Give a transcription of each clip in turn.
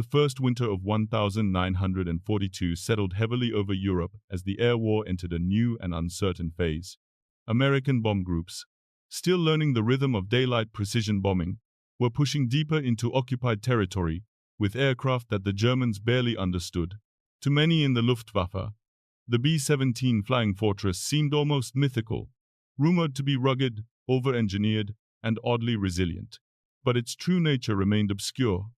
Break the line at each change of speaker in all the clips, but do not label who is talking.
The first winter of 1942 settled heavily over Europe as the air war entered a new and uncertain phase. American bomb groups, still learning the rhythm of daylight precision bombing, were pushing deeper into occupied territory with aircraft that the Germans barely understood. To many in the Luftwaffe, the B-17 flying fortress seemed almost mythical, rumored to be rugged, over-engineered, and oddly resilient. But its true nature remained obscure,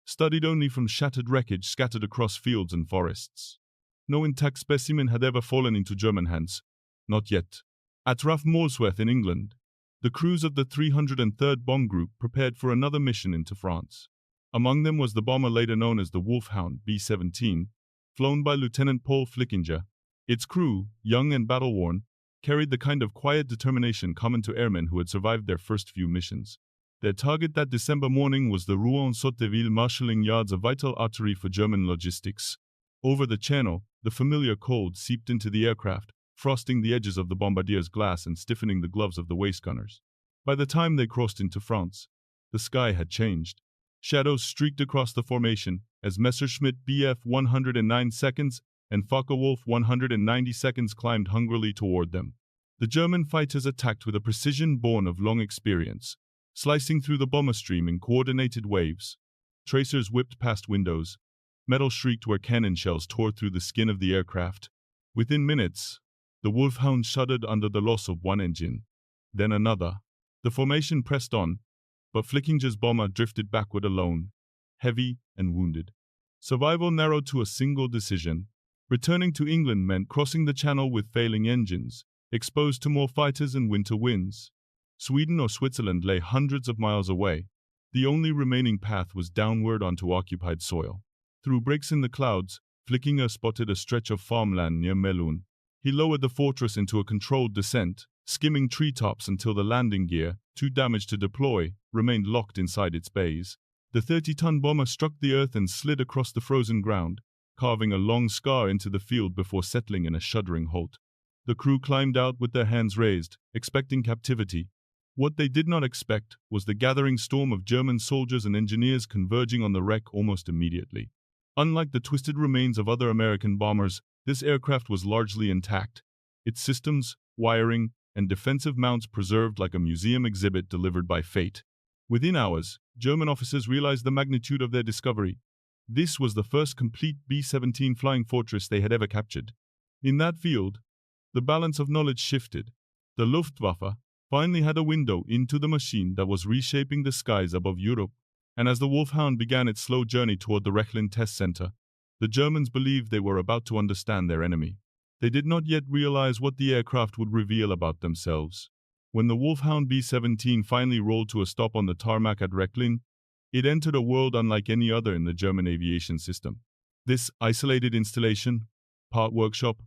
studied only from shattered wreckage scattered across fields and forests. No intact specimen had ever fallen into German hands. Not yet. At Rough Molesworth in England, the crews of the 303rd Bomb Group prepared for another mission into France. Among them was the bomber later known as the Wolf Hound B-17, flown by Lieutenant Paul Flickinger. Its crew, young and battle-worn, carried the kind of quiet determination common to airmen who had survived their first few missions. Their target that December morning was the Rouen-Sotteville marshalling yards, a vital artery for German logistics. Over the channel, the familiar cold seeped into the aircraft, frosting the edges of the bombardier's glass and stiffening the gloves of the waist gunners. By the time they crossed into France, the sky had changed. Shadows streaked across the formation as Messerschmitt Bf 109 seconds and Focke-Wulf 190 seconds climbed hungrily toward them. The German fighters attacked with a precision born of long experience, slicing through the bomber stream in coordinated waves. Tracers whipped past windows. Metal shrieked where cannon shells tore through the skin of the aircraft. Within minutes, the Wolf Hound shuddered under the loss of one engine, then another. The formation pressed on, but Flickinger's bomber drifted backward alone, heavy and wounded. Survival narrowed to a single decision. Returning to England meant crossing the Channel with failing engines, exposed to more fighters and winter winds. Sweden or Switzerland lay hundreds of miles away. The only remaining path was downward onto occupied soil. Through breaks in the clouds, Flickinger spotted a stretch of farmland near Melun. He lowered the fortress into a controlled descent, skimming treetops until the landing gear, too damaged to deploy, remained locked inside its bays. The 30-ton bomber struck the earth and slid across the frozen ground, carving a long scar into the field before settling in a shuddering halt. The crew climbed out with their hands raised, expecting captivity. What they did not expect was the gathering storm of German soldiers and engineers converging on the wreck almost immediately. Unlike the twisted remains of other American bombers, this aircraft was largely intact, its systems, wiring, and defensive mounts preserved like a museum exhibit delivered by fate. Within hours, German officers realized the magnitude of their discovery. This was the first complete B-17 flying fortress they had ever captured. In that field, the balance of knowledge shifted. The Luftwaffe finally had a window into the machine that was reshaping the skies above Europe. And as the Wolf Hound began its slow journey toward the Rechlin test center, the Germans believed they were about to understand their enemy. They did not yet realize what the aircraft would reveal about themselves. When the Wolf Hound B-17 finally rolled to a stop on the tarmac at Rechlin, it entered a world unlike any other in the German aviation system. This isolated installation, part workshop,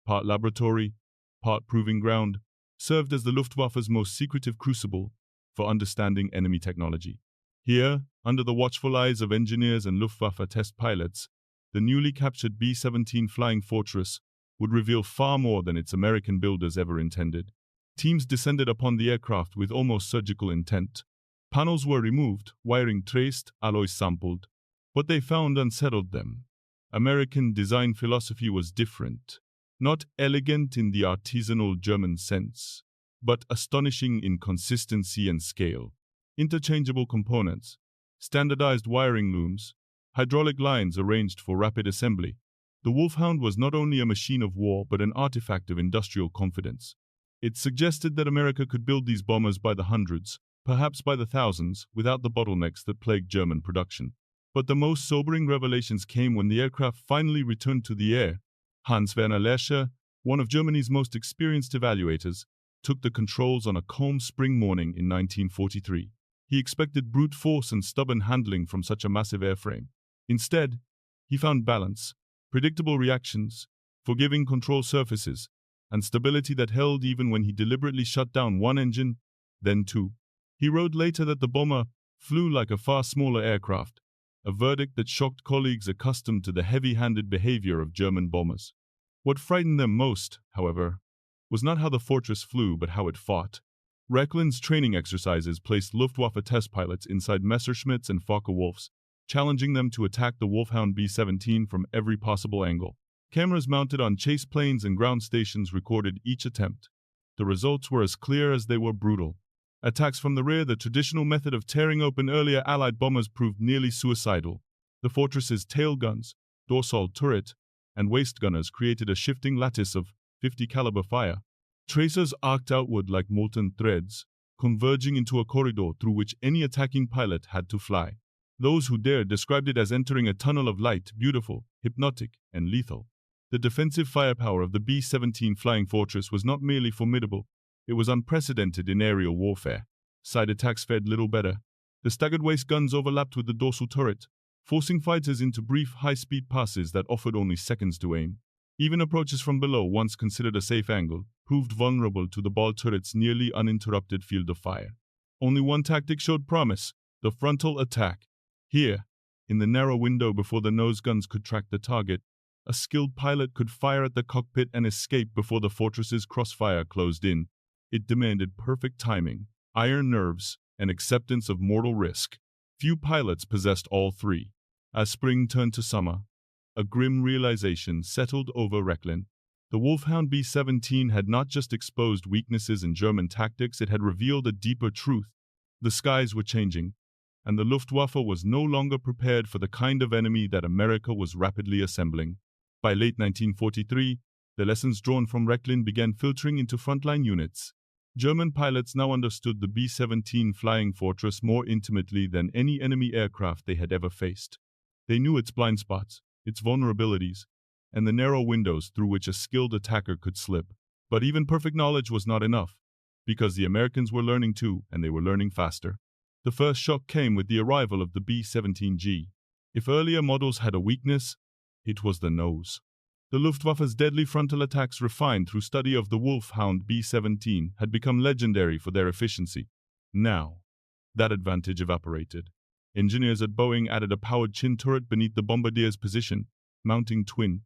part laboratory, part proving ground, served as the Luftwaffe's most secretive crucible for understanding enemy technology. Here, under the watchful eyes of engineers and Luftwaffe test pilots, the newly captured B-17 flying fortress would reveal far more than its American builders ever intended. Teams descended upon the aircraft with almost surgical intent. Panels were removed, wiring traced, alloys sampled. What they found unsettled them. American design philosophy was different. Not elegant in the artisanal German sense, but astonishing in consistency and scale. Interchangeable components, standardized wiring looms, hydraulic lines arranged for rapid assembly. The Wolf Hound was not only a machine of war but an artifact of industrial confidence. It suggested that America could build these bombers by the hundreds, perhaps by the thousands, without the bottlenecks that plagued German production. But the most sobering revelations came when the aircraft finally returned to the air. Hans-Werner Lercher, one of Germany's most experienced evaluators, took the controls on a calm spring morning in 1943. He expected brute force and stubborn handling from such a massive airframe. Instead, he found balance, predictable reactions, forgiving control surfaces, and stability that held even when he deliberately shut down one engine, then two. He wrote later that the bomber flew like a far smaller aircraft, a verdict that shocked colleagues accustomed to the heavy-handed behavior of German bombers. What frightened them most, however, was not how the fortress flew but how it fought. Rechlin's training exercises placed Luftwaffe test pilots inside Messerschmitts and Focke-Wulfs, challenging them to attack the Wolf Hound B-17 from every possible angle. Cameras mounted on chase planes and ground stations recorded each attempt. The results were as clear as they were brutal. Attacks from the rear, the traditional method of tearing open earlier Allied bombers, proved nearly suicidal. The fortress's tail guns, dorsal turret, and waist gunners created a shifting lattice of 50 caliber fire. Tracers arced outward like molten threads, converging into a corridor through which any attacking pilot had to fly. Those who dared described it as entering a tunnel of light, beautiful, hypnotic, and lethal. The defensive firepower of the B-17 flying fortress was not merely formidable, it was unprecedented in aerial warfare. Side attacks fared little better. The staggered waist guns overlapped with the dorsal turret, forcing fighters into brief, high-speed passes that offered only seconds to aim. Even approaches from below, once considered a safe angle, proved vulnerable to the ball turret's nearly uninterrupted field of fire. Only one tactic showed promise: the frontal attack. Here, in the narrow window before the nose guns could track the target, a skilled pilot could fire at the cockpit and escape before the fortress's crossfire closed in. It demanded perfect timing, iron nerves, and acceptance of mortal risk. Few pilots possessed all three. As spring turned to summer, a grim realization settled over Rechlin. The Wolf Hound B-17 had not just exposed weaknesses in German tactics, it had revealed a deeper truth. The skies were changing, and the Luftwaffe was no longer prepared for the kind of enemy that America was rapidly assembling. By late 1943, the lessons drawn from Rechlin began filtering into frontline units. German pilots now understood the B-17 flying fortress more intimately than any enemy aircraft they had ever faced. They knew its blind spots, its vulnerabilities, and the narrow windows through which a skilled attacker could slip. But even perfect knowledge was not enough, because the Americans were learning too, and they were learning faster. The first shock came with the arrival of the B-17G. If earlier models had a weakness, it was the nose. The Luftwaffe's deadly frontal attacks, refined through study of the Wolf Hound B-17, had become legendary for their efficiency. Now, that advantage evaporated. Engineers at Boeing added a powered chin turret beneath the bombardier's position, mounting twin,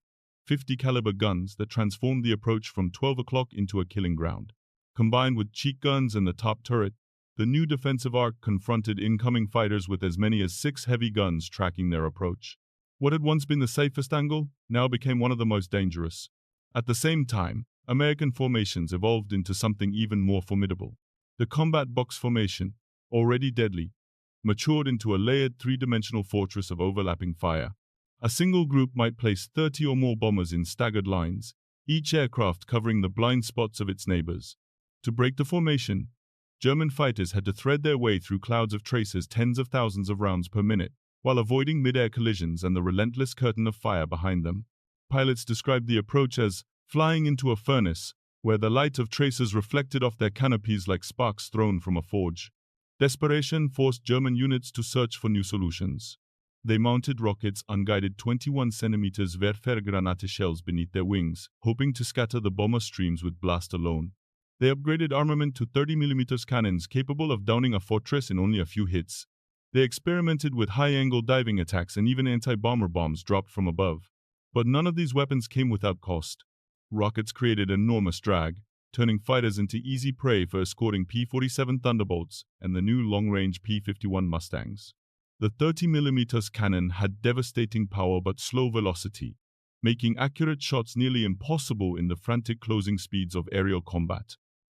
50 caliber guns that transformed the approach from 12 o'clock into a killing ground. Combined with cheek guns and the top turret, the new defensive arc confronted incoming fighters with as many as 6 heavy guns tracking their approach. What had once been the safest angle now became one of the most dangerous. At the same time, American formations evolved into something even more formidable. The combat box formation, already deadly, matured into a layered three-dimensional fortress of overlapping fire. A single group might place 30 or more bombers in staggered lines, each aircraft covering the blind spots of its neighbors. To break the formation, German fighters had to thread their way through clouds of tracers, tens of thousands of rounds per minute, while avoiding mid-air collisions and the relentless curtain of fire behind them. Pilots described the approach as flying into a furnace, where the light of tracers reflected off their canopies like sparks thrown from a forge. Desperation forced German units to search for new solutions. They mounted rockets, unguided 21 cm Werfergranate shells beneath their wings, hoping to scatter the bomber streams with blast alone. They upgraded armament to 30 mm cannons capable of downing a fortress in only a few hits. They experimented with high-angle diving attacks and even anti-bomber bombs dropped from above. But none of these weapons came without cost. Rockets created enormous drag, turning fighters into easy prey for escorting P-47 Thunderbolts and the new long-range P-51 Mustangs. The 30 mm cannon had devastating power but slow velocity, making accurate shots nearly impossible in the frantic closing speeds of aerial combat.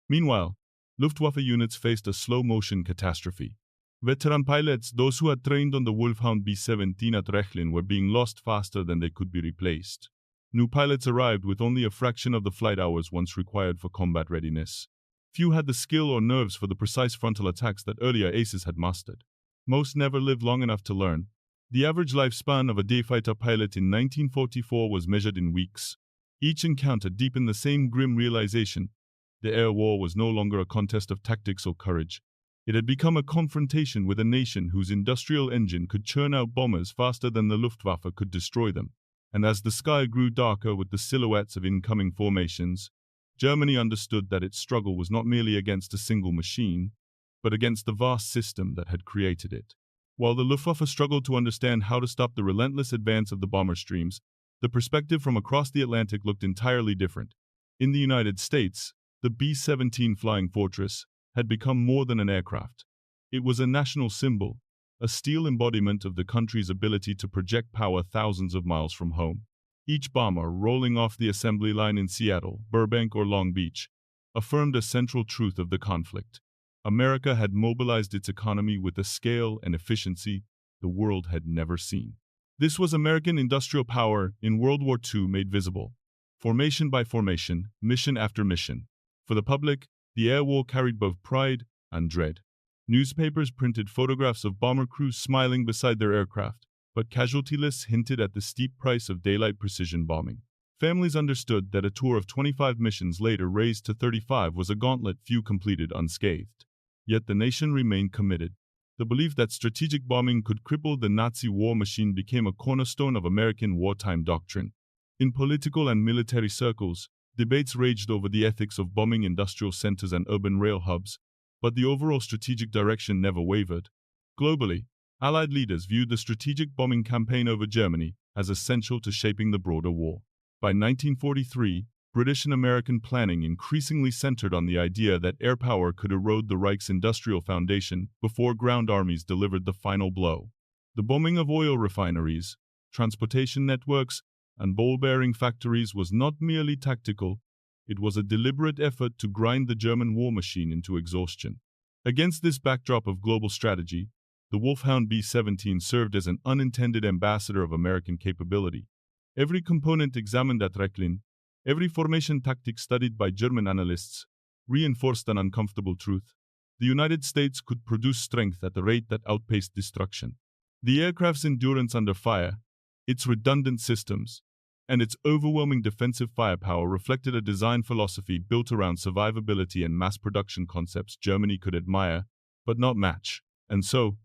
Meanwhile, Luftwaffe units faced a slow-motion catastrophe. Veteran pilots, those who had trained on the Wolf Hound B-17 at Rechlin, were being lost faster than they could be replaced. New pilots arrived with only a fraction of the flight hours once required for combat readiness. Few had the skill or nerves for the precise frontal attacks that earlier aces had mastered. Most never lived long enough to learn. The average lifespan of a dayfighter pilot in 1944 was measured in weeks. Each encounter deepened the same grim realization: the air war was no longer a contest of tactics or courage. It had become a confrontation with a nation whose industrial engine could churn out bombers faster than the Luftwaffe could destroy them. And as the sky grew darker with the silhouettes of incoming formations, Germany understood that its struggle was not merely against a single machine, but against the vast system that had created it. While the Luftwaffe struggled to understand how to stop the relentless advance of the bomber streams, the perspective from across the Atlantic looked entirely different. In the United States, the B-17 flying fortress had become more than an aircraft. It was a national symbol, a steel embodiment of the country's ability to project power thousands of miles from home. Each bomber rolling off the assembly line in Seattle, Burbank, or Long Beach affirmed a central truth of the conflict. America had mobilized its economy with a scale and efficiency the world had never seen. This was American industrial power in World War II made visible, formation by formation, mission after mission. For the public, the air war carried both pride and dread. Newspapers printed photographs of bomber crews smiling beside their aircraft, but casualty lists hinted at the steep price of daylight precision bombing. Families understood that a tour of 25 missions later raised to 35 was a gauntlet few completed unscathed. Yet the nation remained committed. The belief that strategic bombing could cripple the Nazi war machine became a cornerstone of American wartime doctrine. In political and military circles, debates raged over the ethics of bombing industrial centers and urban rail hubs, but the overall strategic direction never wavered. Globally, Allied leaders viewed the strategic bombing campaign over Germany as essential to shaping the broader war. By 1943, British and American planning increasingly centered on the idea that air power could erode the Reich's industrial foundation before ground armies delivered the final blow. The bombing of oil refineries, transportation networks, and ball-bearing factories was not merely tactical, it was a deliberate effort to grind the German war machine into exhaustion. Against this backdrop of global strategy, the Wolf Hound B-17 served as an unintended ambassador of American capability. Every component examined at Rechlin, every formation tactic studied by German analysts, reinforced an uncomfortable truth. The United States could produce strength at a rate that outpaced destruction. The aircraft's endurance under fire, its redundant systems, and its overwhelming defensive firepower reflected a design philosophy built around survivability and mass production concepts Germany could admire, but not match. And so,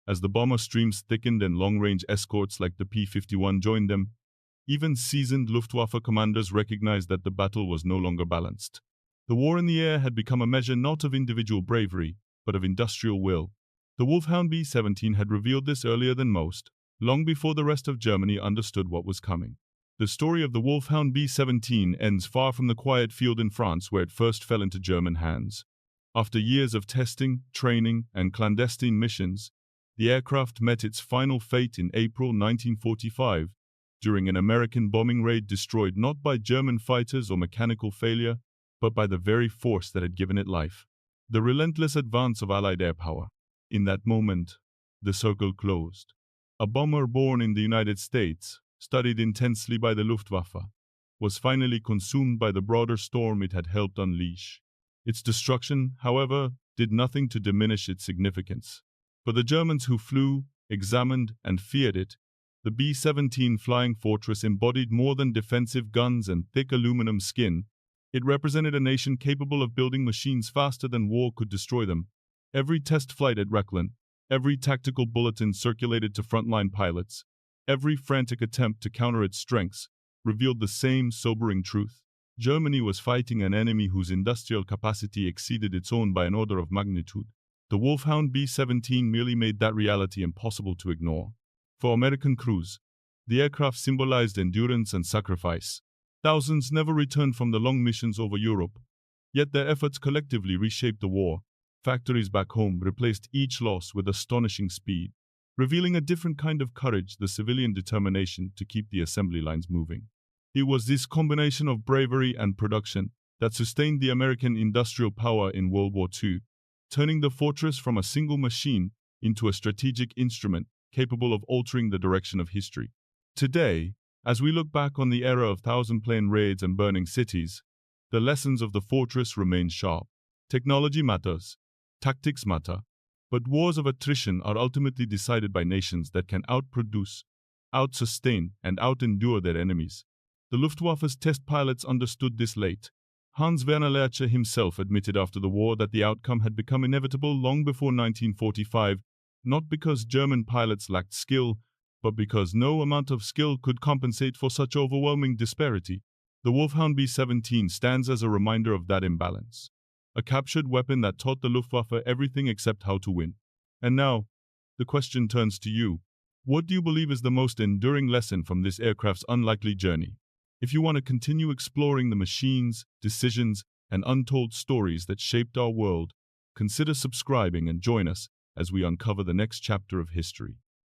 as the bomber streams thickened and long-range escorts like the P-51 joined them, even seasoned Luftwaffe commanders recognized that the battle was no longer balanced. The war in the air had become a measure not of individual bravery, but of industrial will. The Wolf Hound B-17 had revealed this earlier than most, long before the rest of Germany understood what was coming. The story of the Wolf Hound B-17 ends far from the quiet field in France where it first fell into German hands. After years of testing, training, and clandestine missions, the aircraft met its final fate in April 1945, during an American bombing raid destroyed not by German fighters or mechanical failure, but by the very force that had given it life. The relentless advance of Allied air power. In that moment, the circle closed. A bomber born in the United States, studied intensely by the Luftwaffe, was finally consumed by the broader storm it had helped unleash. Its destruction, however, did nothing to diminish its significance. For the Germans who flew, examined, and feared it, the B-17 Flying Fortress embodied more than defensive guns and thick aluminum skin. It represented a nation capable of building machines faster than war could destroy them. Every test flight at Rechlin, every tactical bulletin circulated to frontline pilots, every frantic attempt to counter its strengths, revealed the same sobering truth. Germany was fighting an enemy whose industrial capacity exceeded its own by an order of magnitude. The Wolf Hound B-17 merely made that reality impossible to ignore. For American crews, the aircraft symbolized endurance and sacrifice. Thousands never returned from the long missions over Europe, yet their efforts collectively reshaped the war. Factories back home replaced each loss with astonishing speed, revealing a different kind of courage, the civilian determination to keep the assembly lines moving. It was this combination of bravery and production that sustained the American industrial power in World War II, turning the fortress from a single machine into a strategic instrument capable of altering the direction of history. Today, as we look back on the era of thousand-plane raids and burning cities, the lessons of the fortress remain sharp. Technology matters, tactics matter, but wars of attrition are ultimately decided by nations that can outproduce, outsustain, and outendure their enemies. The Luftwaffe's test pilots understood this late. Hans Werner Lerche himself admitted after the war that the outcome had become inevitable long before 1945, not because German pilots lacked skill, but because no amount of skill could compensate for such overwhelming disparity. The Wolf Hound B-17 stands as a reminder of that imbalance. A captured weapon that taught the Luftwaffe everything except how to win. And now, the question turns to you. What do you believe is the most enduring lesson from this aircraft's unlikely journey? If you want to continue exploring the machines, decisions, and untold stories that shaped our world, consider subscribing and join us as we uncover the next chapter of history.